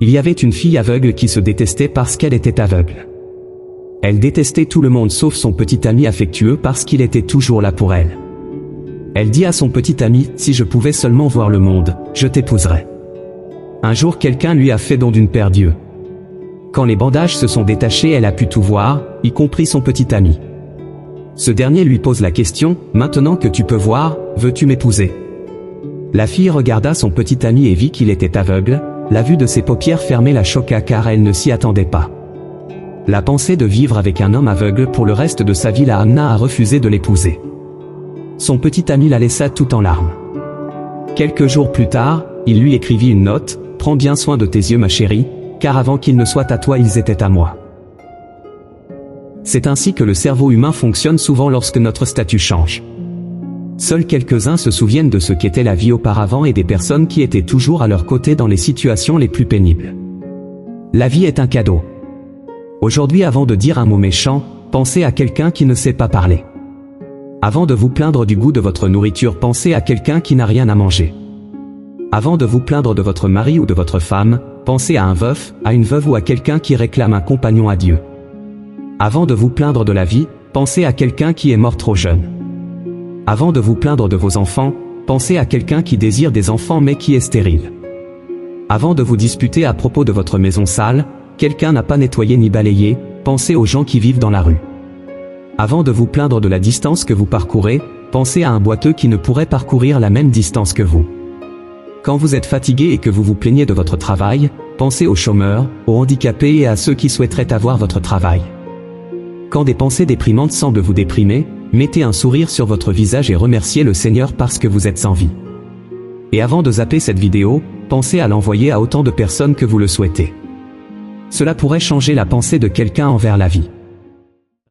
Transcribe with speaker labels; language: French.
Speaker 1: Il y avait une fille aveugle qui se détestait parce qu'elle était aveugle. Elle détestait tout le monde sauf son petit ami affectueux parce qu'il était toujours là pour elle. Elle dit à son petit ami, « Si je pouvais seulement voir le monde, je t'épouserais. » Un jour quelqu'un lui a fait don d'une paire d'yeux. Quand les bandages se sont détachés, elle a pu tout voir, y compris son petit ami. Ce dernier lui pose la question, « Maintenant que tu peux voir, veux-tu m'épouser ?» La fille regarda son petit ami et vit qu'il était aveugle. La vue de ses paupières fermées la choqua car elle ne s'y attendait pas. La pensée de vivre avec un homme aveugle pour le reste de sa vie la amena à refuser de l'épouser. Son petit ami la laissa tout en larmes. Quelques jours plus tard, il lui écrivit une note, « Prends bien soin de tes yeux ma chérie, car avant qu'ils ne soient à toi ils étaient à moi. » C'est ainsi que le cerveau humain fonctionne souvent lorsque notre statut change. Seuls quelques-uns se souviennent de ce qu'était la vie auparavant et des personnes qui étaient toujours à leur côté dans les situations les plus pénibles. La vie est un cadeau. Aujourd'hui, avant de dire un mot méchant, pensez à quelqu'un qui ne sait pas parler. Avant de vous plaindre du goût de votre nourriture, pensez à quelqu'un qui n'a rien à manger. Avant de vous plaindre de votre mari ou de votre femme, pensez à un veuf, à une veuve ou à quelqu'un qui réclame un compagnon à Dieu. Avant de vous plaindre de la vie, pensez à quelqu'un qui est mort trop jeune. Avant de vous plaindre de vos enfants, pensez à quelqu'un qui désire des enfants mais qui est stérile. Avant de vous disputer à propos de votre maison sale, quelqu'un n'a pas nettoyé ni balayé, pensez aux gens qui vivent dans la rue. Avant de vous plaindre de la distance que vous parcourez, pensez à un boiteux qui ne pourrait parcourir la même distance que vous. Quand vous êtes fatigué et que vous vous plaignez de votre travail, pensez aux chômeurs, aux handicapés et à ceux qui souhaiteraient avoir votre travail. Quand des pensées déprimantes semblent vous déprimer, mettez un sourire sur votre visage et remerciez le Seigneur parce que vous êtes en vie. Et avant de zapper cette vidéo, pensez à l'envoyer à autant de personnes que vous le souhaitez. Cela pourrait changer la pensée de quelqu'un envers la vie.